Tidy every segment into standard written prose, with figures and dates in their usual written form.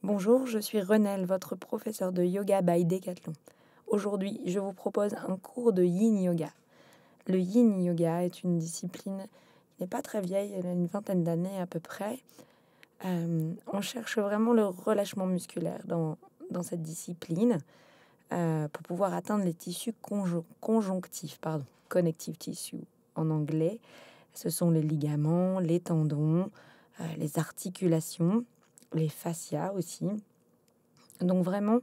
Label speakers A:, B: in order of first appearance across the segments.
A: Bonjour, je suis Renelle, votre professeur de yoga by Decathlon. Aujourd'hui, je vous propose un cours de yin yoga. Le yin yoga est une discipline qui n'est pas très vieille, elle a une vingtaine d'années à peu près. On cherche vraiment le relâchement musculaire dans cette discipline pour pouvoir atteindre les tissus conjonctifs, connective tissue en anglais. Ce sont les ligaments, les tendons, les articulations, les fascias aussi. Donc vraiment,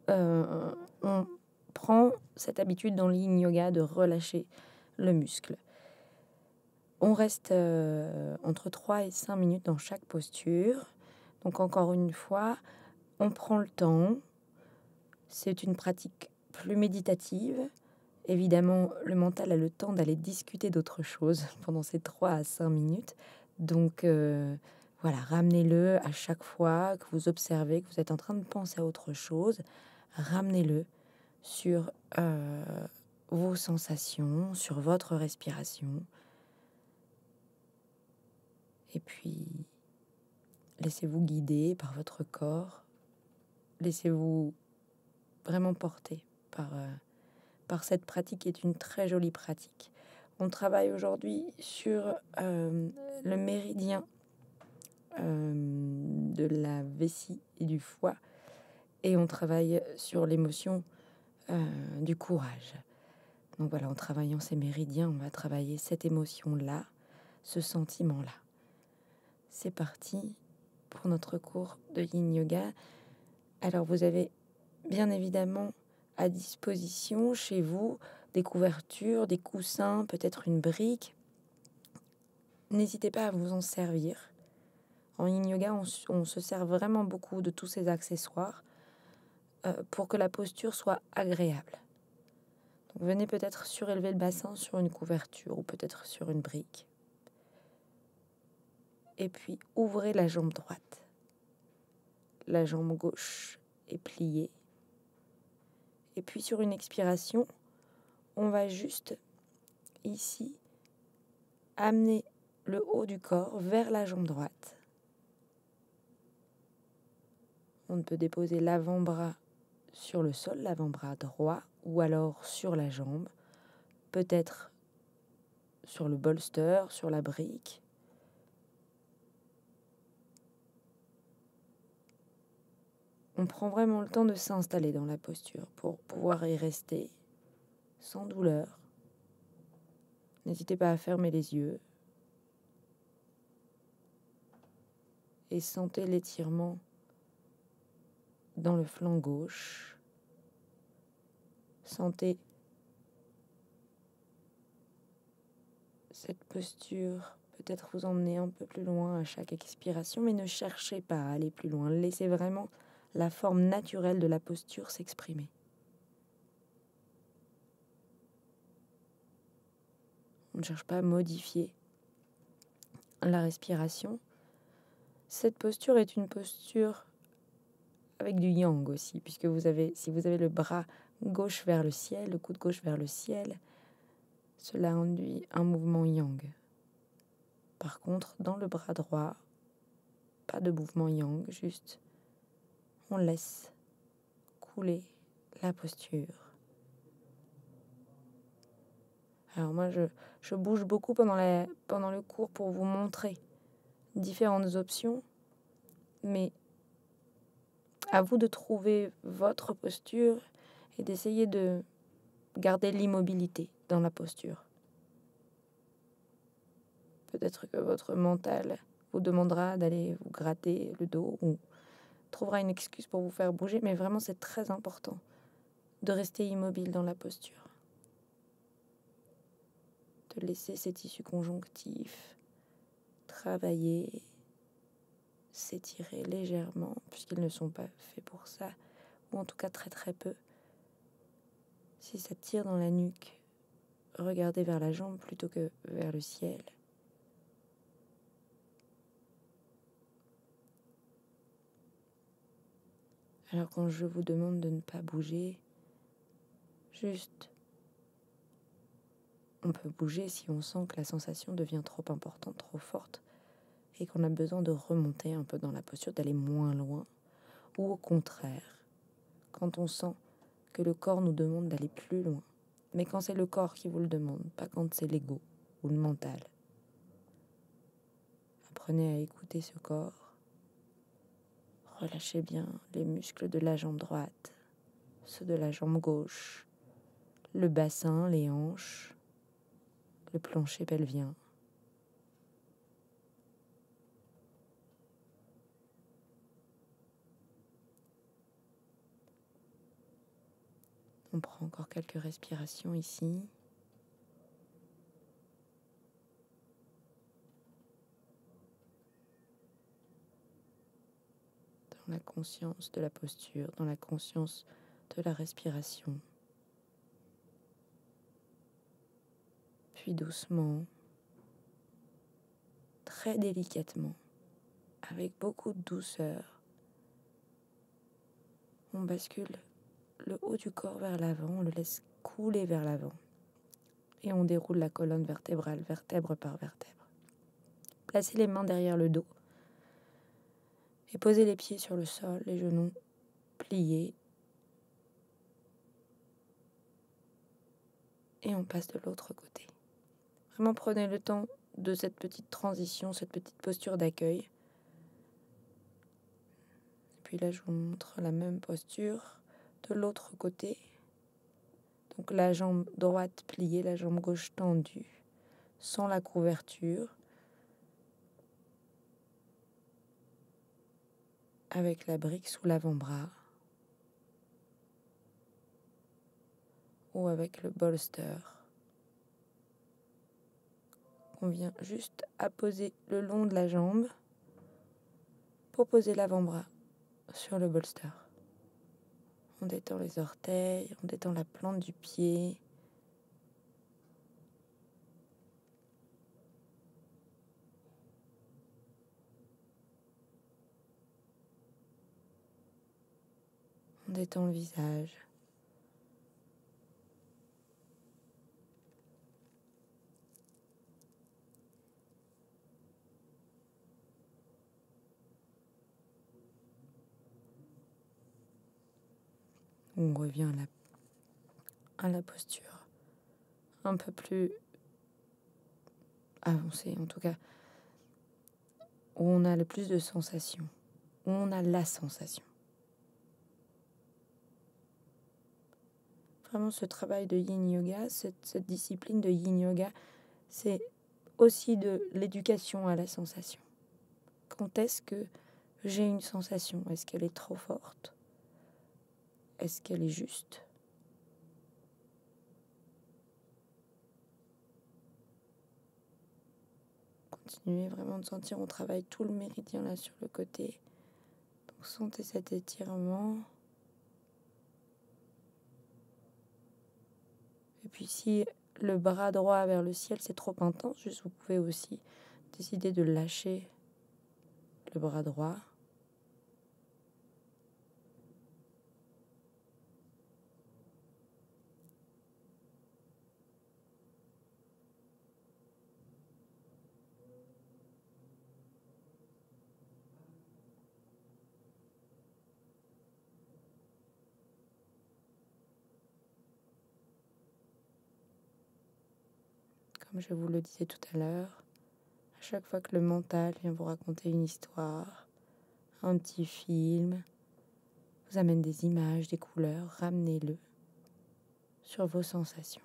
A: on prend cette habitude dans le yin yoga de relâcher le muscle. On reste entre 3 et 5 minutes dans chaque posture. Donc encore une fois, on prend le temps. C'est une pratique plus méditative. Évidemment, le mental a le temps d'aller discuter d'autres choses pendant ces 3 à 5 minutes. Donc voilà, ramenez-le à chaque fois que vous observez que vous êtes en train de penser à autre chose. Ramenez-le sur vos sensations, sur votre respiration. Et puis, laissez-vous guider par votre corps. Laissez-vous vraiment porter par cette pratique qui est une très jolie pratique. On travaille aujourd'hui sur le méridien de la vessie et du foie. Et on travaille sur l'émotion du courage. Donc voilà, en travaillant ces méridiens, on va travailler cette émotion-là, ce sentiment-là. C'est parti pour notre cours de Yin Yoga. Alors vous avez bien évidemment à disposition chez vous des couvertures, des coussins, peut-être une brique. N'hésitez pas à vous en servir. En Yin Yoga, on se sert vraiment beaucoup de tous ces accessoires pour que la posture soit agréable. Donc venez peut-être surélever le bassin sur une couverture ou peut-être sur une brique. Et puis ouvrez la jambe droite. La jambe gauche est pliée. Et puis sur une expiration, on va juste ici amener le haut du corps vers la jambe droite. On peut déposer l'avant-bras sur le sol, l'avant-bras droit, ou alors sur la jambe, peut-être sur le bolster, sur la brique. On prend vraiment le temps de s'installer dans la posture pour pouvoir y rester sans douleur. N'hésitez pas à fermer les yeux et sentez l'étirement dans le flanc gauche. Sentez cette posture peut-être vous emmener un peu plus loin à chaque expiration, mais ne cherchez pas à aller plus loin. Laissez vraiment la forme naturelle de la posture s'exprimer. On ne cherche pas à modifier la respiration. Cette posture est une posture avec du yang aussi, puisque si vous avez le bras gauche vers le ciel, le coude gauche vers le ciel, cela induit un mouvement yang. Par contre, dans le bras droit, pas de mouvement yang, juste on laisse couler la posture. Alors moi, je bouge beaucoup pendant le cours pour vous montrer différentes options, mais à vous de trouver votre posture et d'essayer de garder l'immobilité dans la posture. Peut-être que votre mental vous demandera d'aller vous gratter le dos ou trouvera une excuse pour vous faire bouger, mais vraiment c'est très important de rester immobile dans la posture. De laisser ces tissus conjonctifs travailler, s'étirer légèrement, puisqu'ils ne sont pas faits pour ça, ou en tout cas très très peu. Si ça tire dans la nuque, regardez vers la jambe plutôt que vers le ciel. Alors quand je vous demande de ne pas bouger, juste, on peut bouger si on sent que la sensation devient trop importante, trop forte, et qu'on a besoin de remonter un peu dans la posture, d'aller moins loin. ou au contraire, quand on sent que le corps nous demande d'aller plus loin, mais quand c'est le corps qui vous le demande, pas quand c'est l'ego ou le mental. Apprenez à écouter ce corps. Relâchez bien les muscles de la jambe droite, ceux de la jambe gauche, le bassin, les hanches, le plancher pelvien. On prend encore quelques respirations ici. Dans la conscience de la posture, dans la conscience de la respiration. Puis doucement, très délicatement, avec beaucoup de douceur, on bascule le haut du corps vers l'avant, on le laisse couler vers l'avant. Et on déroule la colonne vertébrale, vertèbre par vertèbre. Placez les mains derrière le dos et posez les pieds sur le sol, les genoux pliés. Et on passe de l'autre côté. Vraiment prenez le temps de cette petite transition, cette petite posture d'accueil. Et puis là, je vous montre la même posture de l'autre côté. Donc la jambe droite pliée, la jambe gauche tendue, sans la couverture. Avec la brique sous l'avant-bras. Ou avec le bolster. On vient juste apposer le long de la jambe pour poser l'avant-bras sur le bolster. On détend les orteils, on détend la plante du pied. On détend le visage. On revient à la posture un peu plus avancée, en tout cas, où on a le plus de sensations, où on a la sensation. Vraiment, ce travail de yin yoga, cette discipline de yin yoga, c'est aussi de l'éducation à la sensation. Quand est-ce que j'ai une sensation? Est-ce qu'elle est trop forte? Est-ce qu'elle est juste? Continuez vraiment de sentir, on travaille tout le méridien là sur le côté. Donc sentez cet étirement. Et puis si le bras droit vers le ciel c'est trop intense, juste vous pouvez aussi décider de lâcher le bras droit. Comme je vous le disais tout à l'heure, à chaque fois que le mental vient vous raconter une histoire, un petit film, vous amène des images, des couleurs, ramenez-le sur vos sensations.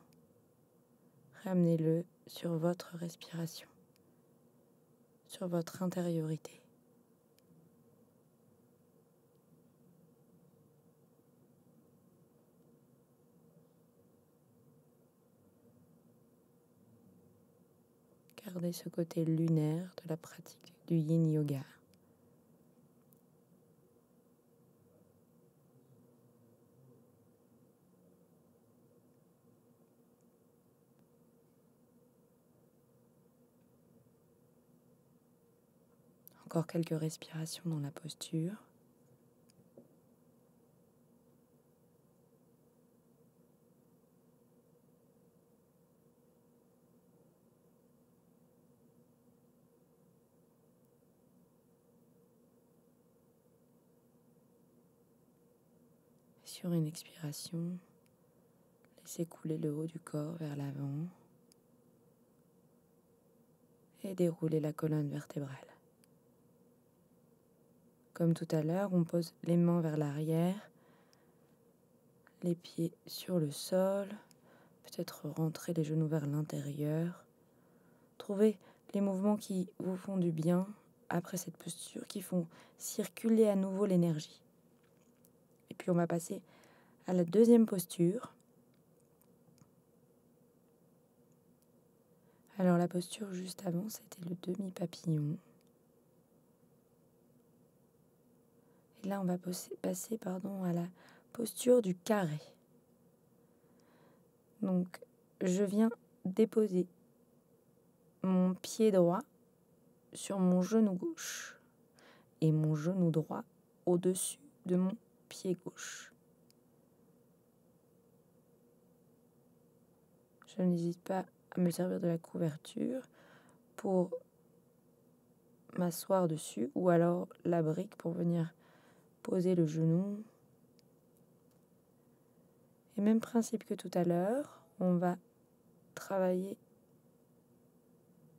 A: Ramenez-le sur votre respiration, sur votre intériorité. Gardez ce côté lunaire de la pratique du yin yoga. Encore quelques respirations dans la posture. sur une expiration, laissez couler le haut du corps vers l'avant et déroulez la colonne vertébrale. Comme tout à l'heure, on pose les mains vers l'arrière, les pieds sur le sol, peut-être rentrer les genoux vers l'intérieur. Trouvez les mouvements qui vous font du bien après cette posture, qui font circuler à nouveau l'énergie. Et puis on va passer à la deuxième posture. Alors la posture juste avant, c'était le demi-papillon. Et là, on va passer à la posture du carré. Donc, je viens déposer mon pied droit sur mon genou gauche et mon genou droit au-dessus de mon pied gauche. Je n'hésite pas à me servir de la couverture pour m'asseoir dessus ou alors la brique pour venir poser le genou. Et même principe que tout à l'heure, on va travailler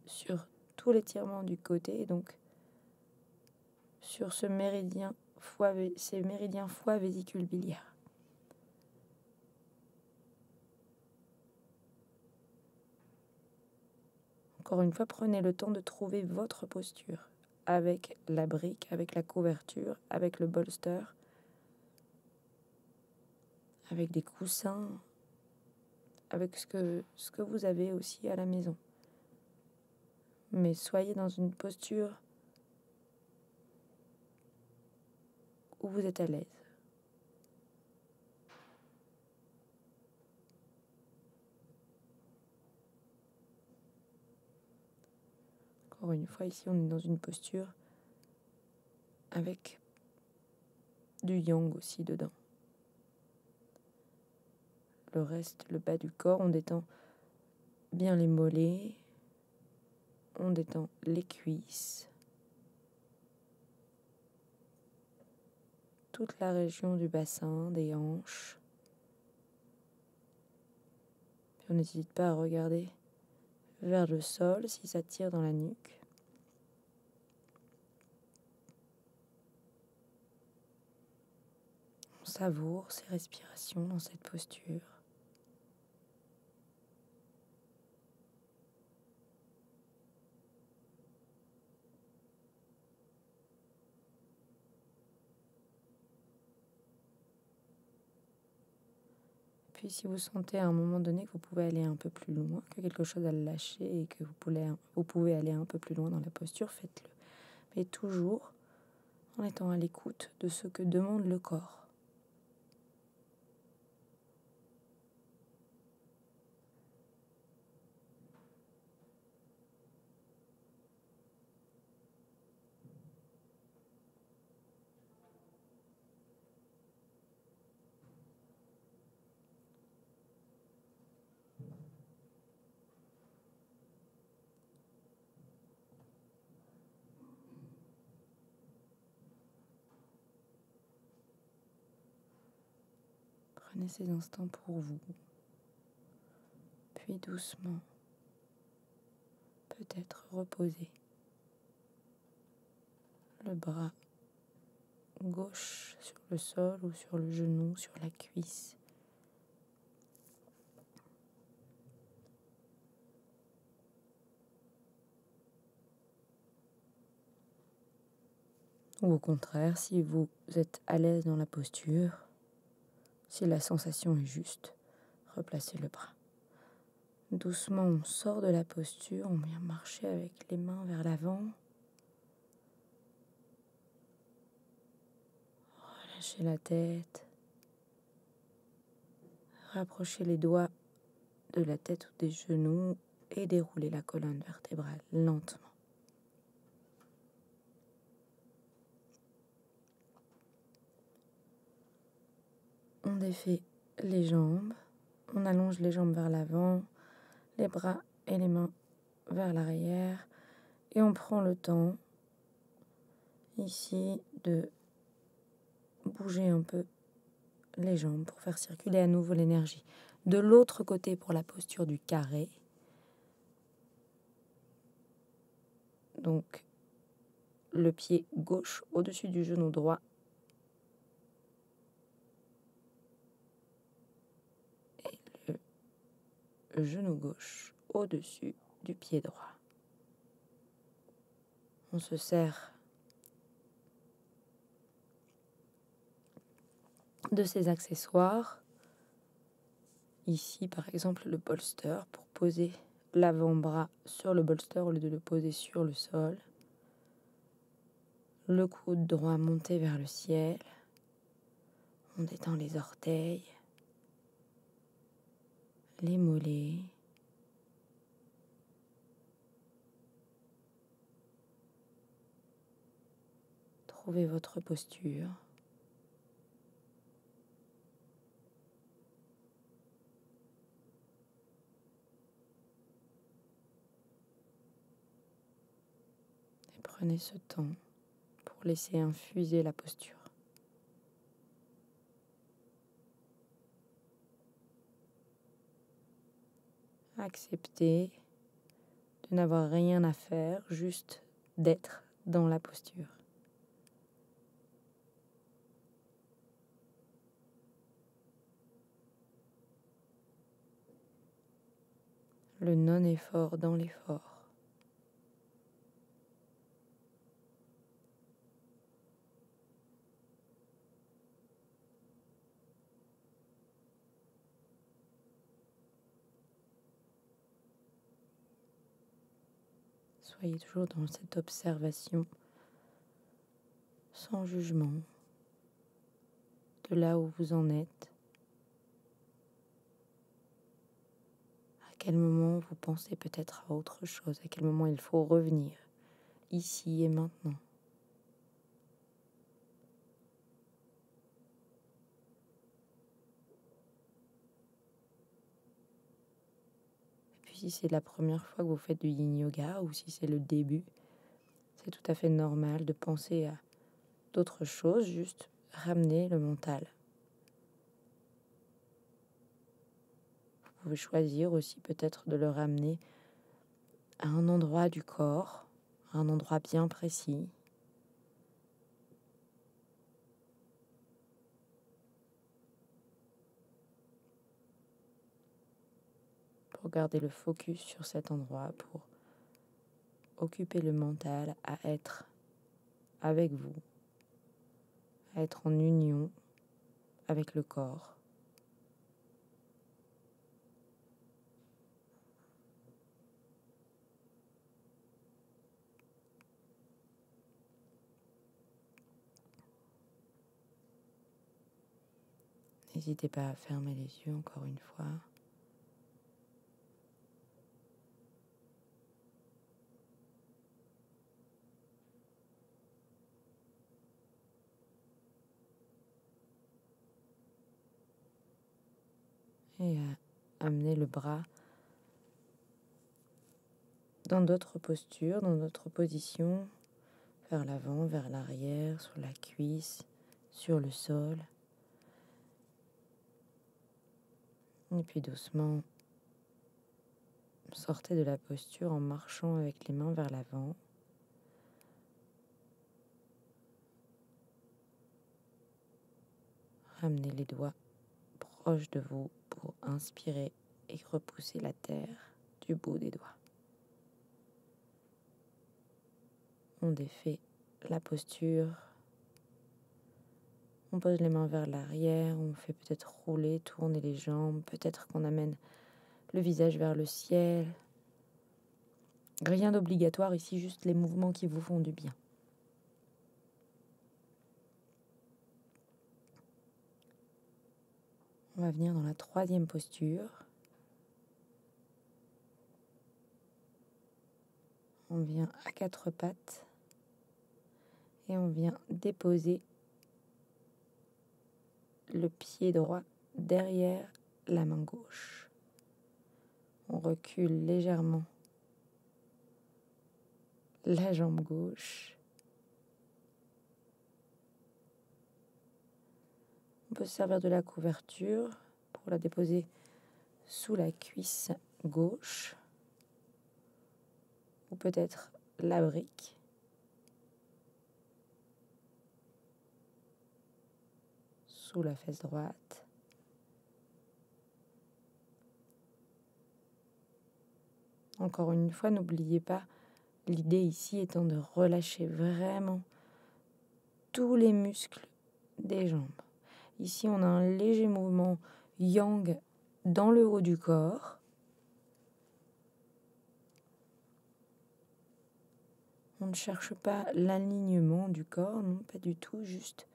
A: sur tout l'étirement du côté, donc sur ces méridiens foie vésicule biliaire. Encore une fois, prenez le temps de trouver votre posture avec la brique, avec la couverture, avec le bolster, avec des coussins, avec ce que vous avez aussi à la maison. Mais soyez dans une posture où vous êtes à l'aise. Encore une fois, ici, on est dans une posture avec du yang aussi dedans. Le reste, le bas du corps, on détend bien les mollets, on détend les cuisses, toute la région du bassin, des hanches. Puis on n'hésite pas à regarder vers le sol si ça tire dans la nuque. On savoure ces respirations dans cette posture. Puis si vous sentez à un moment donné que vous pouvez aller un peu plus loin, que quelque chose a lâché et que vous pouvez aller un peu plus loin dans la posture, faites-le. Mais toujours en étant à l'écoute de ce que demande le corps. Prenez ces instants pour vous, puis doucement, peut-être reposer le bras gauche sur le sol ou sur le genou, sur la cuisse. Ou au contraire, si vous êtes à l'aise dans la posture, si la sensation est juste, replacez le bras. Doucement, on sort de la posture, on vient marcher avec les mains vers l'avant. Relâchez la tête. Rapprochez les doigts de la tête ou des genoux et déroulez la colonne vertébrale lentement. On défait les jambes, on allonge les jambes vers l'avant, les bras et les mains vers l'arrière et on prend le temps ici de bouger un peu les jambes pour faire circuler à nouveau l'énergie. De l'autre côté pour la posture du carré. Donc, le pied gauche au-dessus du genou droit. Et le genou gauche au-dessus du pied droit. On se sert de ces accessoires. Ici, par exemple, le bolster pour poser l'avant-bras sur le bolster au lieu de le poser sur le sol. Le coude droit monté vers le ciel. On détend les orteils, les mollets. Trouvez votre posture. Et prenez ce temps pour laisser infuser la posture. Acceptez de n'avoir rien à faire, juste d'être dans la posture. Le non-effort dans l'effort. Soyez toujours dans cette observation, sans jugement, de là où vous en êtes. À quel moment vous pensez peut-être à autre chose, à quel moment il faut revenir, ici et maintenant. Et puis si c'est la première fois que vous faites du yin yoga ou si c'est le début, c'est tout à fait normal de penser à d'autres choses, juste ramener le mental. Vous pouvez choisir aussi peut-être de le ramener à un endroit du corps, à un endroit bien précis. Pour garder le focus sur cet endroit, pour occuper le mental à être avec vous, à être en union avec le corps. N'hésitez pas à fermer les yeux encore une fois. Et à amener le bras dans d'autres postures, dans d'autres positions, vers l'avant, vers l'arrière, sur la cuisse, sur le sol. Et puis doucement, sortez de la posture en marchant avec les mains vers l'avant. Ramenez les doigts proches de vous pour inspirer et repousser la terre du bout des doigts. On défait la posture. On pose les mains vers l'arrière, on fait peut-être rouler, tourner les jambes, peut-être qu'on amène le visage vers le ciel. Rien d'obligatoire ici, juste les mouvements qui vous font du bien. On va venir dans la troisième posture. On vient à quatre pattes et on vient déposer le pied droit derrière la main gauche. On recule légèrement la jambe gauche. On peut se servir de la couverture pour la déposer sous la cuisse gauche ou peut-être la brique. Sous la fesse droite. Encore une fois, n'oubliez pas, l'idée ici étant de relâcher vraiment tous les muscles des jambes. Ici, on a un léger mouvement yang dans le haut du corps. On ne cherche pas l'alignement du corps, non, pas du tout, juste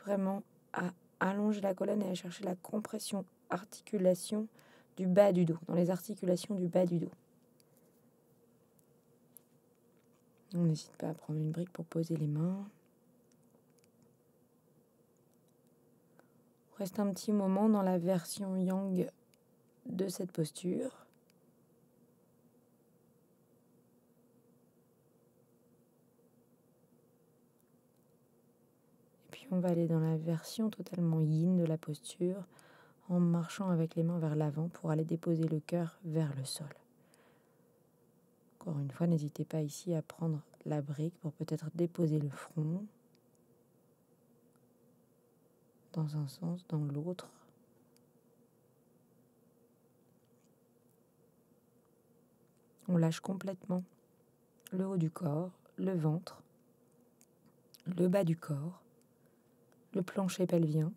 A: vraiment à allonger la colonne et à chercher la compression, articulation du bas du dos, dans les articulations du bas du dos. On n'hésite pas à prendre une brique pour poser les mains. On reste un petit moment dans la version yang de cette posture. Et puis on va aller dans la version totalement yin de la posture en marchant avec les mains vers l'avant pour aller déposer le cœur vers le sol. Encore une fois, n'hésitez pas ici à prendre la brique pour peut-être déposer le front dans un sens, dans l'autre. On lâche complètement le haut du corps, le ventre, le bas du corps, le plancher pelvien.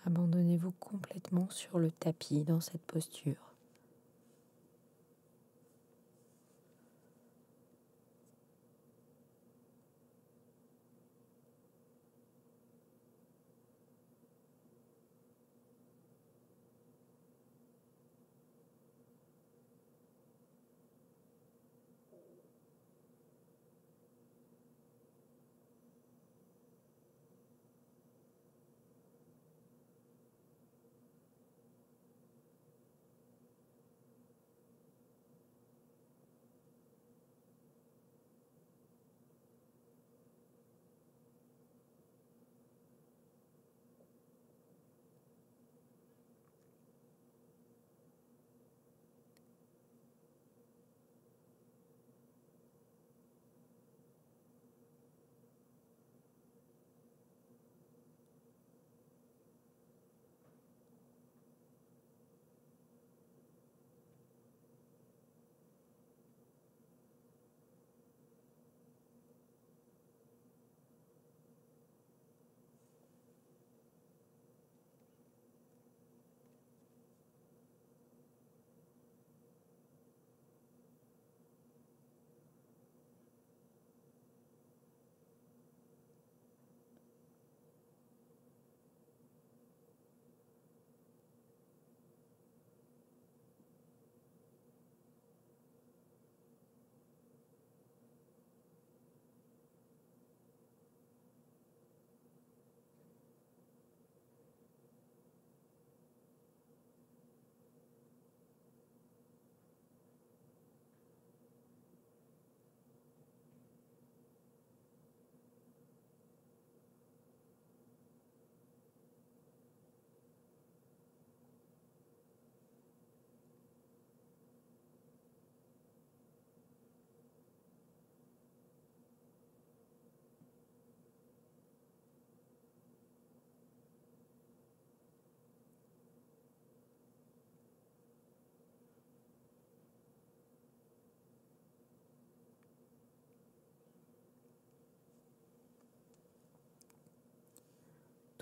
A: Abandonnez-vous complètement sur le tapis dans cette posture.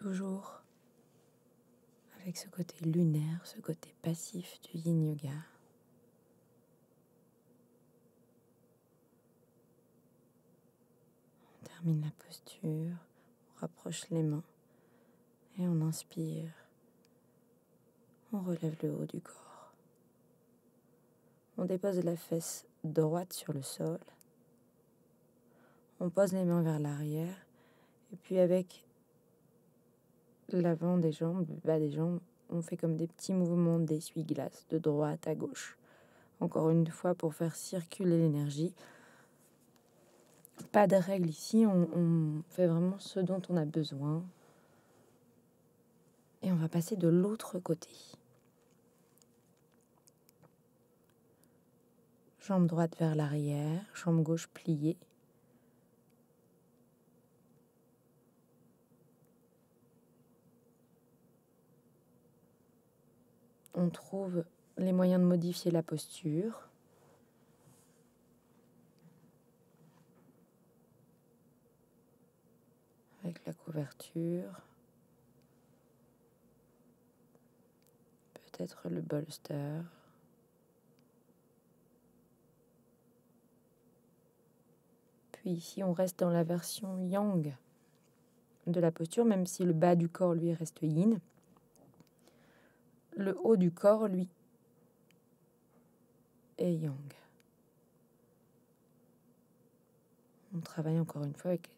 A: toujours avec ce côté lunaire, ce côté passif du yin yoga. On termine la posture, on rapproche les mains et on inspire. On relève le haut du corps. On dépose la fesse droite sur le sol. On pose les mains vers l'arrière. Et puis avec l'avant des jambes, le bas des jambes, on fait comme des petits mouvements d'essuie-glace de droite à gauche. Encore une fois pour faire circuler l'énergie. Pas de règle ici, on fait vraiment ce dont on a besoin. Et on va passer de l'autre côté. Jambe droite vers l'arrière, jambe gauche pliée. On trouve les moyens de modifier la posture. Avec la couverture. Peut-être le bolster. Puis ici, on reste dans la version yang de la posture, même si le bas du corps, lui, reste yin. Le haut du corps, lui, est yang. On travaille encore une fois avec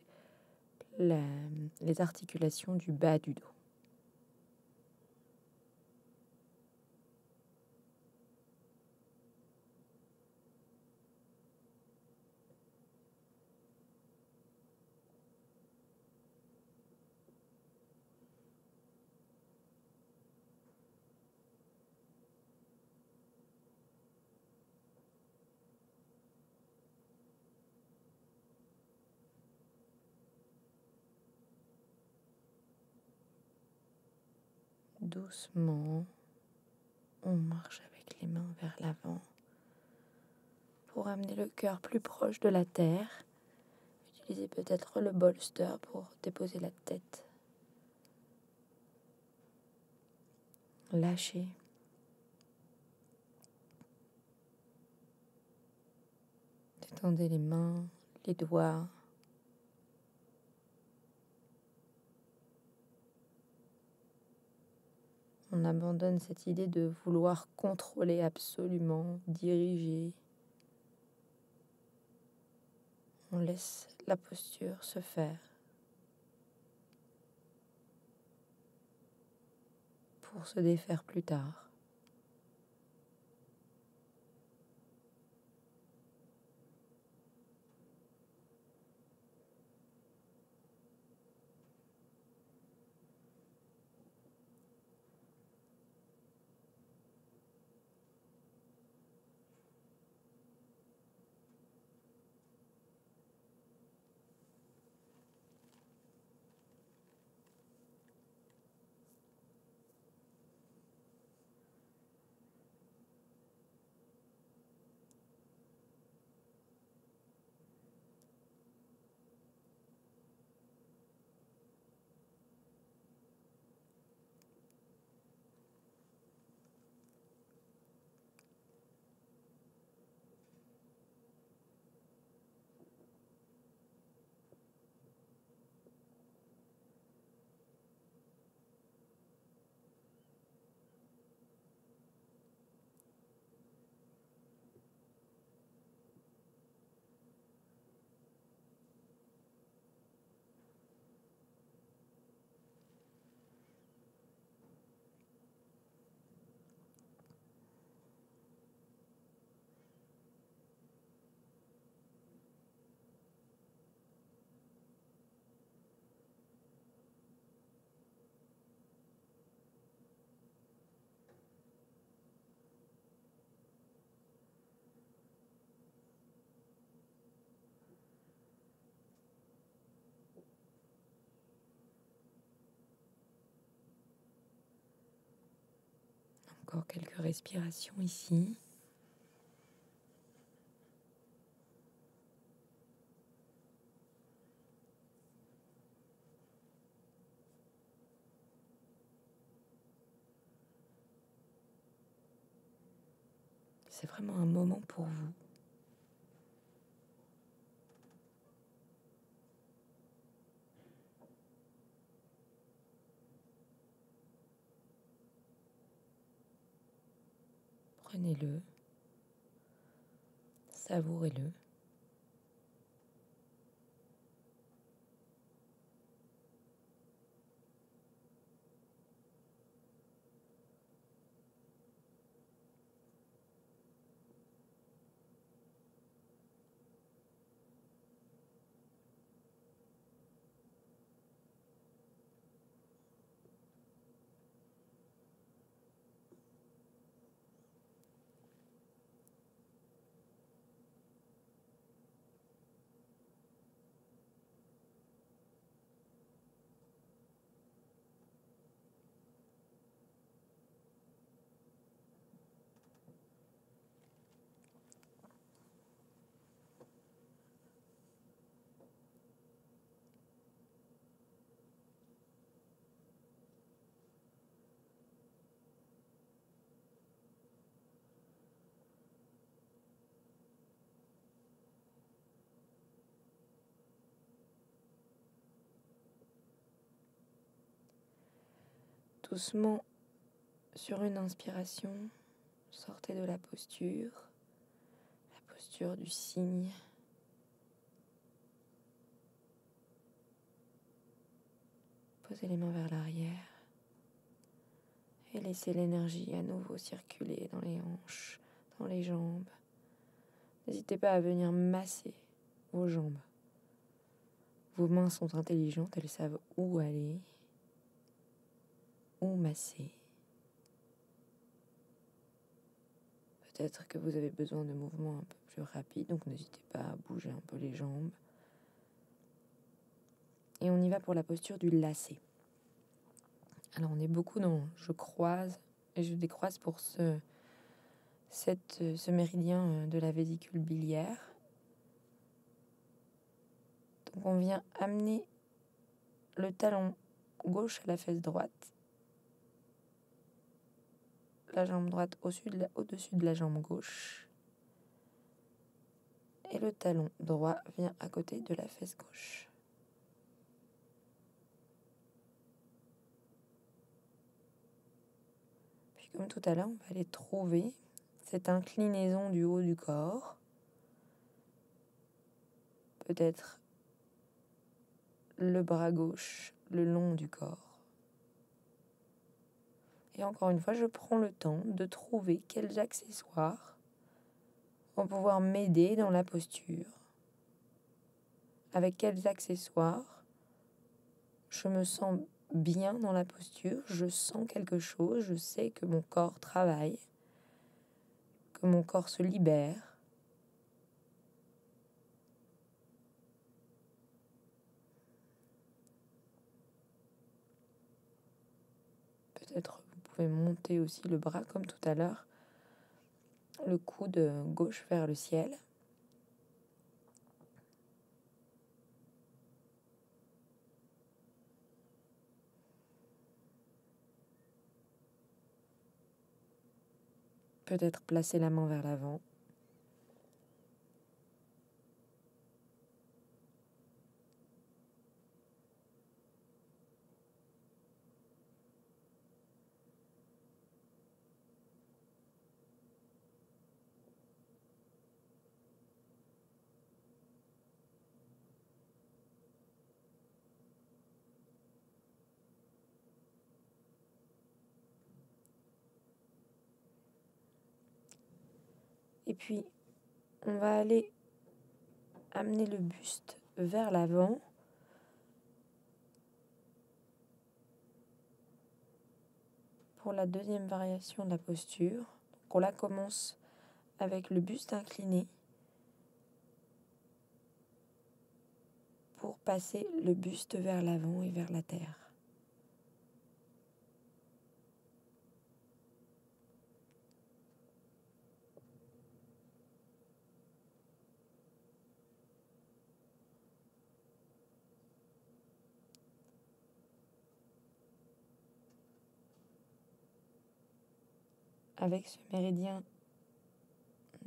A: les articulations du bas du dos. Doucement, on marche avec les mains vers l'avant pour amener le cœur plus proche de la terre. Utilisez peut-être le bolster pour déposer la tête. Lâchez. Détendez les mains, les doigts. On abandonne cette idée de vouloir contrôler absolument, diriger. On laisse la posture se faire pour se défaire plus tard. Encore quelques respirations ici. C'est vraiment un moment pour vous. Prenez-le, savourez-le. Doucement, sur une inspiration, sortez de la posture du cygne. Posez les mains vers l'arrière et laissez l'énergie à nouveau circuler dans les hanches, dans les jambes. N'hésitez pas à venir masser vos jambes. Vos mains sont intelligentes, elles savent où aller, où masser. Peut-être que vous avez besoin de mouvements un peu plus rapides, donc n'hésitez pas à bouger un peu les jambes. Et on y va pour la posture du lacet. Alors on est beaucoup dans je croise et je décroise pour ce méridien de la vésicule biliaire. Donc on vient amener le talon gauche à la fesse droite, la jambe droite au-dessus de la jambe gauche, et le talon droit vient à côté de la fesse gauche. Puis comme tout à l'heure, on va aller trouver cette inclinaison du haut du corps, peut-être le bras gauche le long du corps. Et encore une fois, je prends le temps de trouver quels accessoires vont pouvoir m'aider dans la posture. Avec quels accessoires je me sens bien dans la posture, je sens quelque chose, je sais que mon corps travaille, que mon corps se libère. Peut-être vous pouvez monter aussi le bras comme tout à l'heure, le coude gauche vers le ciel. Peut-être placer la main vers l'avant. Et puis, on va aller amener le buste vers l'avant. Pour la deuxième variation de la posture. Donc on la commence avec le buste incliné pour passer le buste vers l'avant et vers la terre. Avec ce méridien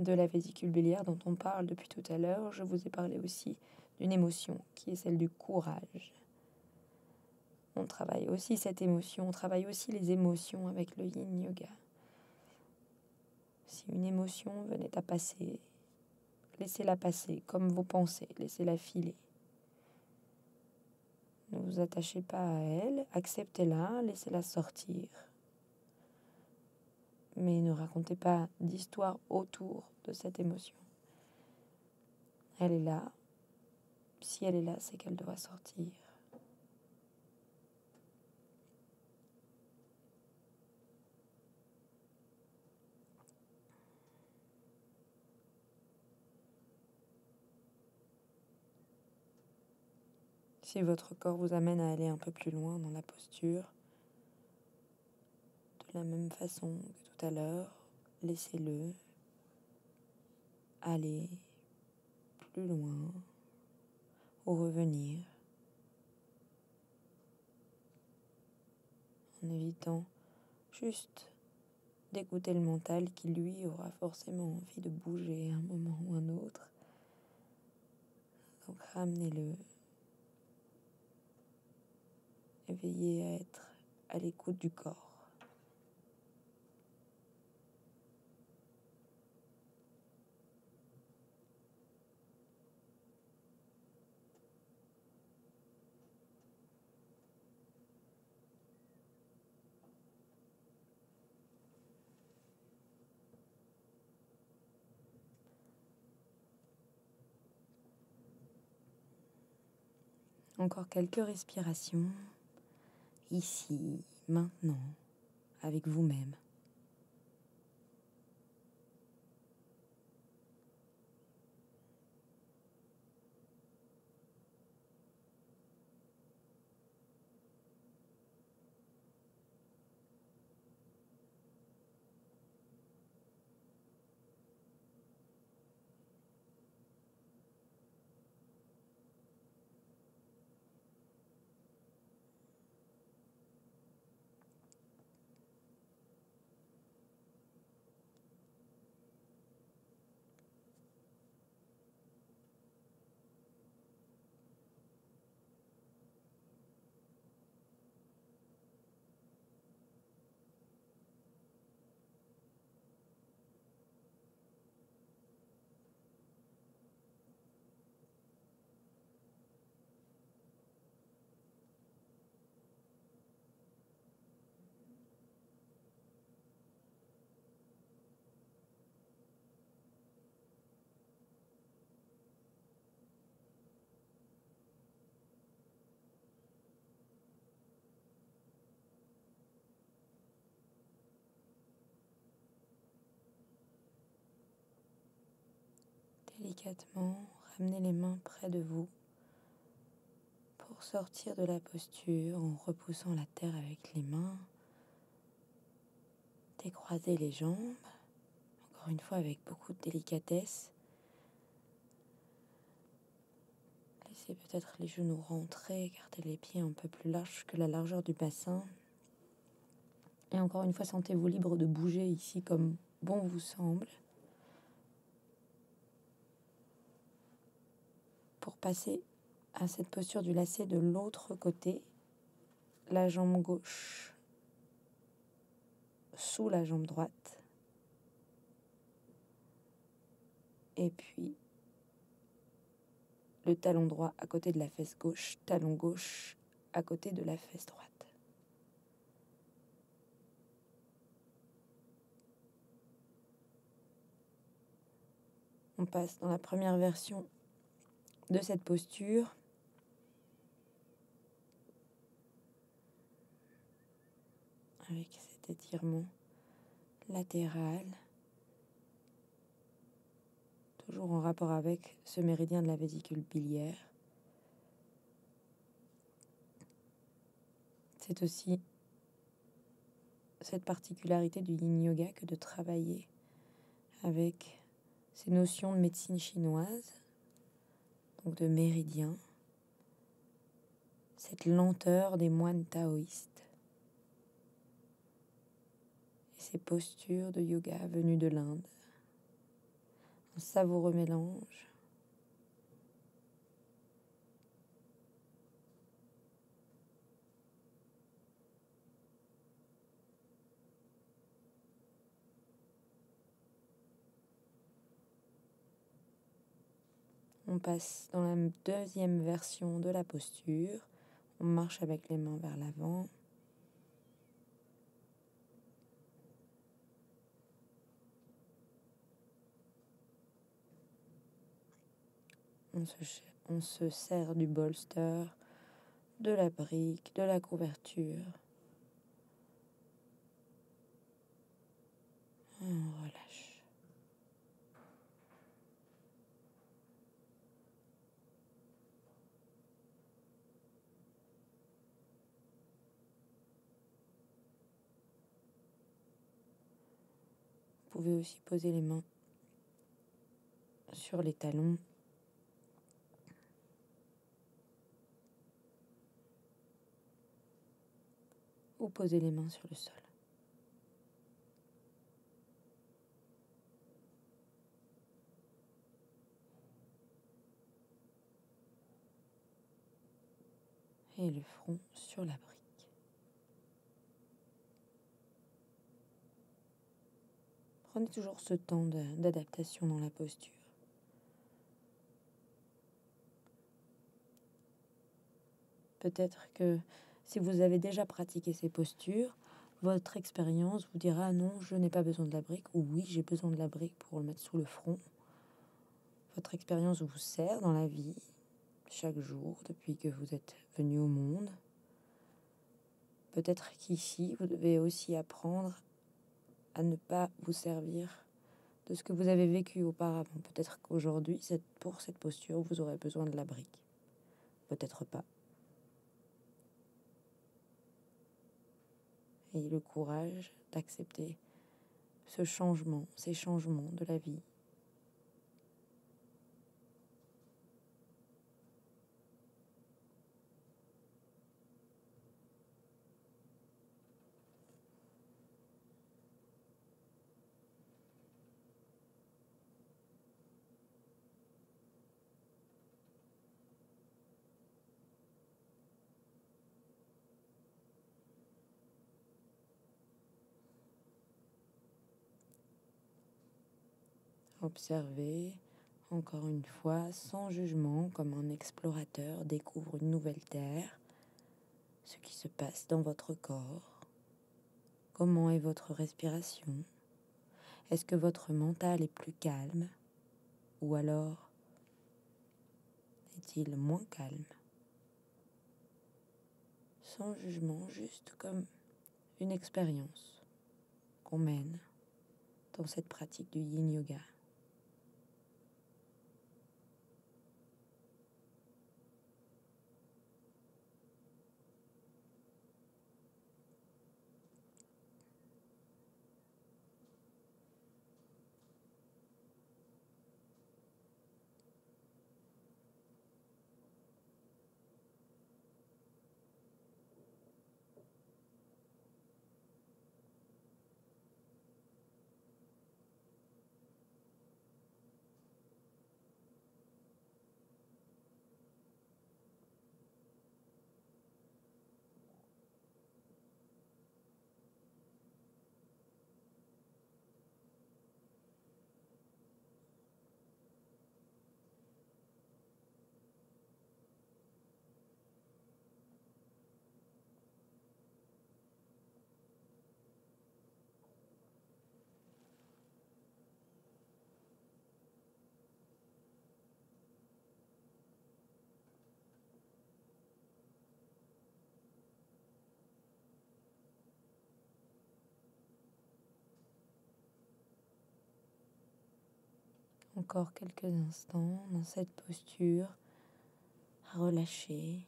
A: de la vésicule biliaire dont on parle depuis tout à l'heure, je vous ai parlé aussi d'une émotion qui est celle du courage. On travaille aussi cette émotion, on travaille aussi les émotions avec le yin yoga. Si une émotion venait à passer, laissez-la passer comme vos pensées, laissez-la filer. Ne vous attachez pas à elle, acceptez-la, laissez-la sortir. Mais ne racontez pas d'histoire autour de cette émotion. Elle est là. Si elle est là, c'est qu'elle doit sortir. Si votre corps vous amène à aller un peu plus loin dans la posture, de la même façon que tout à l'heure, laissez-le aller plus loin ou revenir en évitant juste d'écouter le mental qui, lui, aura forcément envie de bouger à un moment ou un autre. Donc ramenez-le et veillez à être à l'écoute du corps. Encore quelques respirations, ici, maintenant, avec vous-même. Délicatement, ramenez les mains près de vous pour sortir de la posture en repoussant la terre avec les mains. Décroisez les jambes, encore une fois avec beaucoup de délicatesse. Laissez peut-être les genoux rentrer, gardez les pieds un peu plus larges que la largeur du bassin. Et encore une fois, sentez-vous libre de bouger ici comme bon vous semble. Pour passer à cette posture du lacet de l'autre côté, la jambe gauche sous la jambe droite. Et puis, le talon droit à côté de la fesse gauche, talon gauche à côté de la fesse droite. On passe dans la première version de cette posture. Avec cet étirement latéral. Toujours en rapport avec ce méridien de la vésicule biliaire. C'est aussi cette particularité du yin yoga que de travailler avec ces notions de médecine chinoise, donc de méridien, cette lenteur des moines taoïstes et ces postures de yoga venues de l'Inde. un savoureux mélange. On passe dans la deuxième version de la posture. On marche avec les mains vers l'avant. On se sert du bolster, de la brique, de la couverture. On relâche. Vous pouvez aussi poser les mains sur les talons. Ou poser les mains sur le sol. Et le front sur la brique. Prenez toujours ce temps d'adaptation dans la posture. Peut-être que si vous avez déjà pratiqué ces postures, votre expérience vous dira non, je n'ai pas besoin de la brique, ou oui, j'ai besoin de la brique pour le mettre sous le front. Votre expérience vous sert dans la vie, chaque jour, depuis que vous êtes venu au monde. Peut-être qu'ici, vous devez aussi apprendre à ne pas vous servir de ce que vous avez vécu auparavant. Peut-être qu'aujourd'hui, pour cette posture, vous aurez besoin de la brique. Peut-être pas. Ayez le courage d'accepter ce changement, ces changements de la vie. Observez, encore une fois, sans jugement, comme un explorateur découvre une nouvelle terre, ce qui se passe dans votre corps. Comment est votre respiration? Est-ce que votre mental est plus calme? Ou alors est-il moins calme? Sans jugement, juste comme une expérience qu'on mène dans cette pratique du Yin Yoga. Encore quelques instants dans cette posture, à relâcher.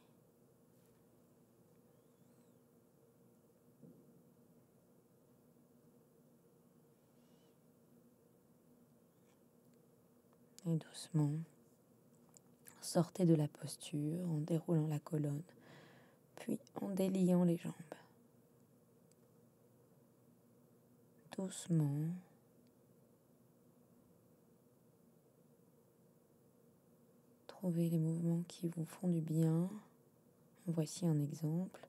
A: Et doucement, sortez de la posture en déroulant la colonne, puis en déliant les jambes. Doucement. Trouvez les mouvements qui vous font du bien. Voici un exemple,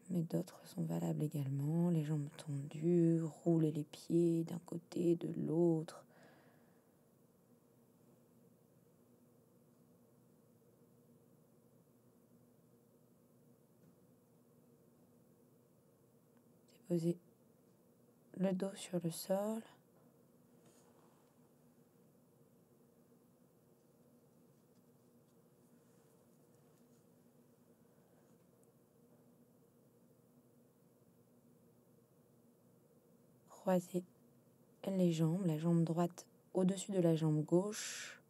A: mais d'autres sont valables également. Les jambes tendues, roulez les pieds d'un côté, de l'autre. Déposez le dos sur le sol. Croisez les jambes, la jambe droite au-dessus de la jambe gauche.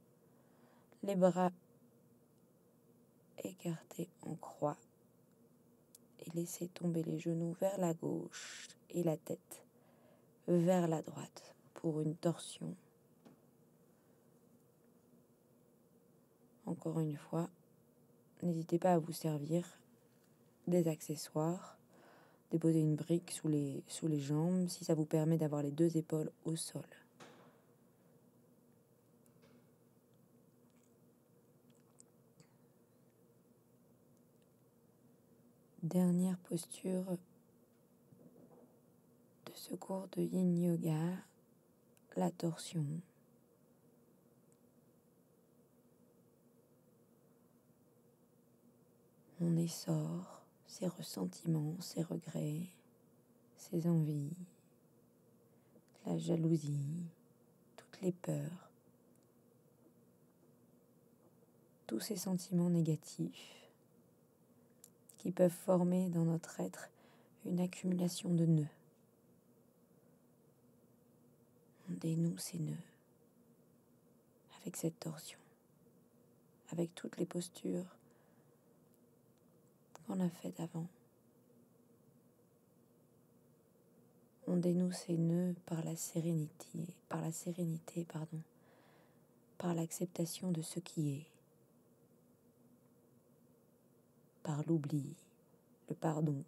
A: Les bras écartés en croix. Et laissez tomber les genoux vers la gauche et la tête vers la droite pour une torsion. Encore une fois, n'hésitez pas à vous servir des accessoires. Déposez une brique sous les jambes si ça vous permet d'avoir les deux épaules au sol. Dernière posture de ce cours de Yin Yoga, la torsion. On essore ses ressentiments, ses regrets, ses envies, la jalousie, toutes les peurs, tous ces sentiments négatifs qui peuvent former dans notre être une accumulation de nœuds. On dénoue ces nœuds avec cette torsion, avec toutes les postures qu'on a faites avant. On dénoue ces nœuds par la sérénité, par l'acceptation de ce qui est, par l'oubli, le pardon.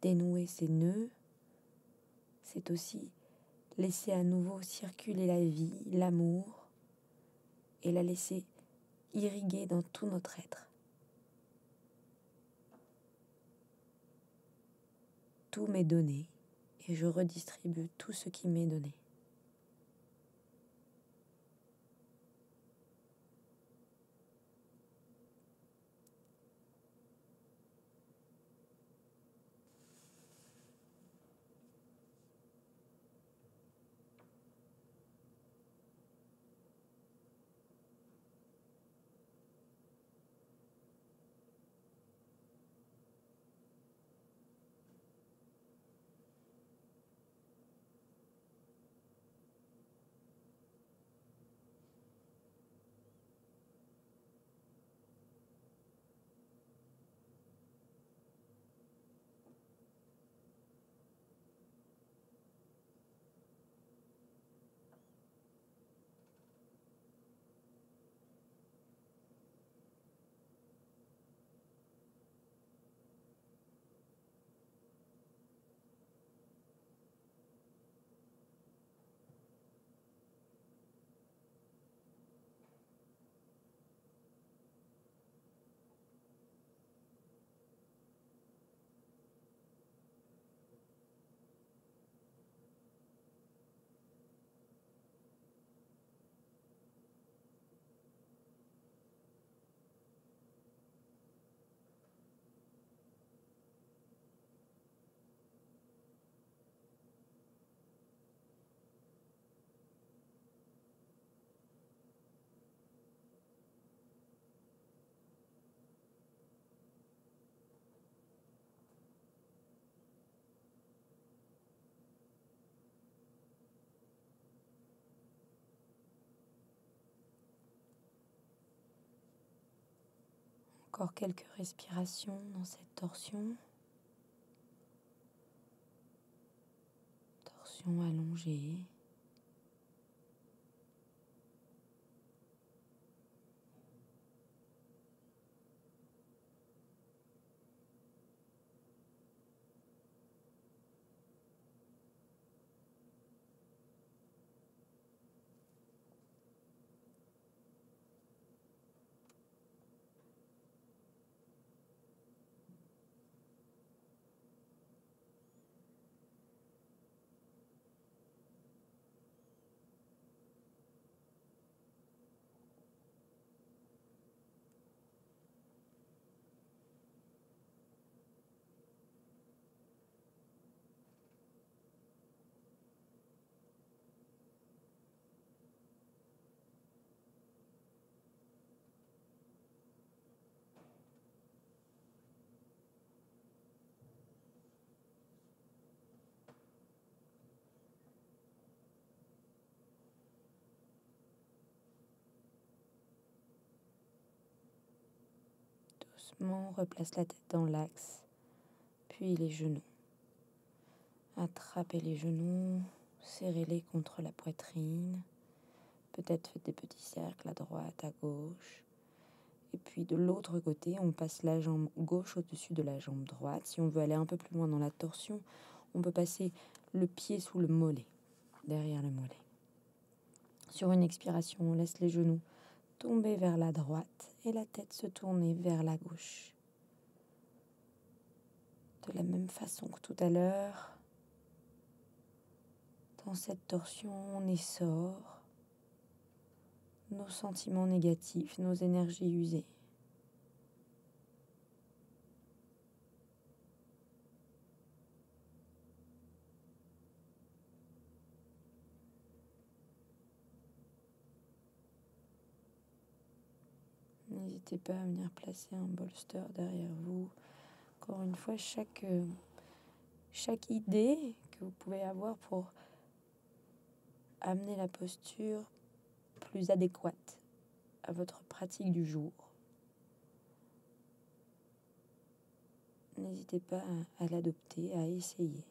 A: Dénouer ces nœuds, c'est aussi laisser à nouveau circuler la vie, l'amour, et la laisser irriguer dans tout notre être. Tout m'est donné et je redistribue tout ce qui m'est donné. Encore quelques respirations dans cette torsion. Torsion allongée. Doucement, replace la tête dans l'axe, puis les genoux. Attrapez les genoux, serrez-les contre la poitrine. Peut-être faites des petits cercles à droite, à gauche. Et puis de l'autre côté, on passe la jambe gauche au-dessus de la jambe droite. Si on veut aller un peu plus loin dans la torsion, on peut passer le pied sous le mollet, derrière le mollet. Sur une expiration, on laisse les genoux tomber vers la droite et la tête se tourner vers la gauche. De la même façon que tout à l'heure, dans cette torsion, on essore nos sentiments négatifs, nos énergies usées. N'hésitez pas à venir placer un bolster derrière vous. Encore une fois, chaque idée que vous pouvez avoir pour amener la posture plus adéquate à votre pratique du jour. N'hésitez pas à l'adopter, à essayer.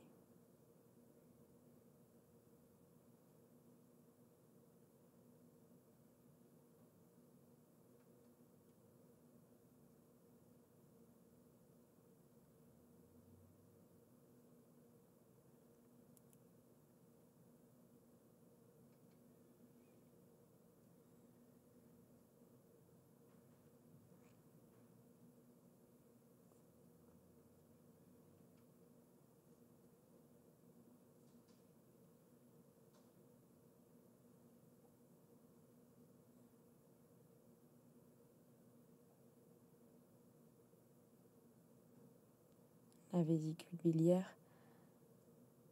A: La vésicule biliaire,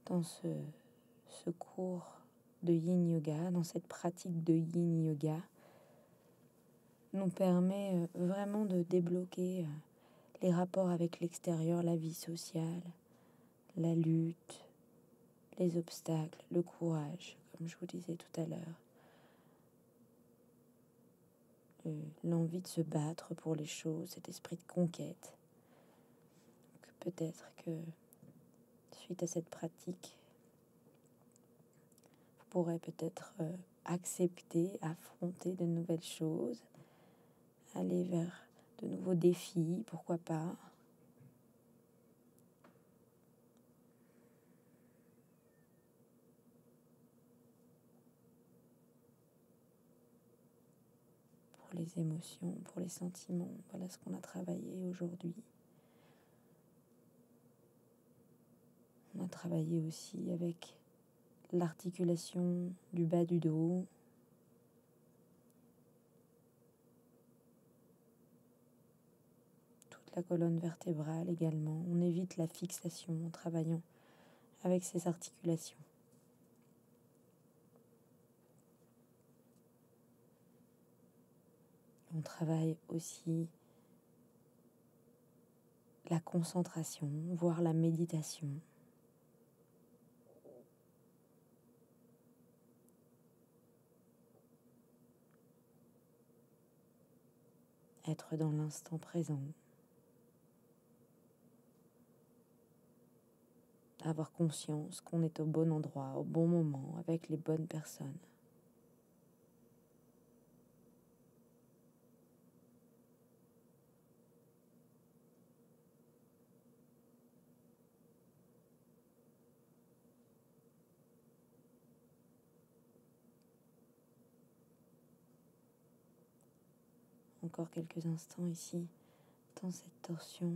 A: dans ce cours de Yin Yoga, dans cette pratique de Yin Yoga, nous permet vraiment de débloquer les rapports avec l'extérieur, la vie sociale, la lutte, les obstacles, le courage, comme je vous disais tout à l'heure. L'envie de se battre pour les choses, cet esprit de conquête. Peut-être que suite à cette pratique, vous pourrez peut-être accepter, affronter de nouvelles choses, aller vers de nouveaux défis, pourquoi pas. Pour les émotions, pour les sentiments, voilà ce qu'on a travaillé aujourd'hui. On a travaillé aussi avec l'articulation du bas du dos, toute la colonne vertébrale également. On évite la fixation en travaillant avec ces articulations. On travaille aussi la concentration, voire la méditation. Être dans l'instant présent. Avoir conscience qu'on est au bon endroit, au bon moment, avec les bonnes personnes. Encore quelques instants ici, dans cette torsion.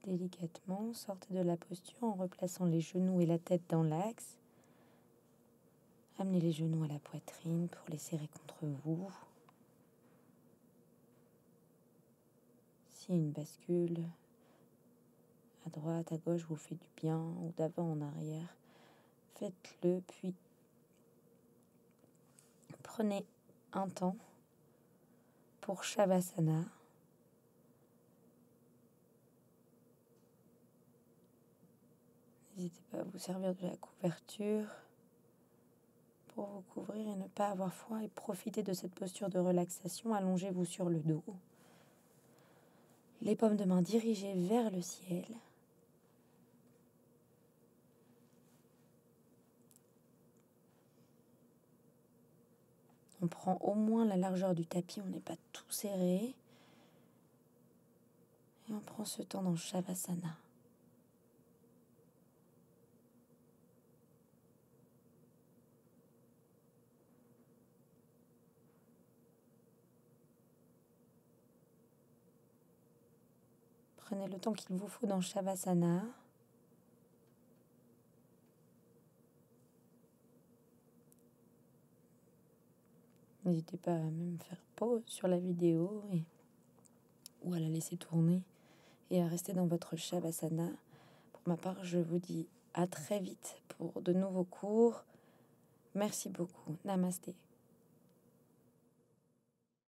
A: Délicatement, sortez de la posture en replaçant les genoux et la tête dans l'axe. Amenez les genoux à la poitrine pour les serrer contre vous. Si une bascule à droite, à gauche vous fait du bien, ou d'avant en arrière, faites-le, puis prenez un temps pour Shavasana. N'hésitez pas à vous servir de la couverture pour vous couvrir et ne pas avoir froid, et profitez de cette posture de relaxation. Allongez-vous sur le dos, les paumes de main dirigées vers le ciel. On prend au moins la largeur du tapis, on n'est pas tout serré. Et on prend ce temps dans Shavasana. Prenez le temps qu'il vous faut dans Shavasana. N'hésitez pas à même faire pause sur la vidéo ou à la laisser tourner et à rester dans votre Shavasana. Pour ma part, je vous dis à très vite pour de nouveaux cours. Merci beaucoup. Namasté.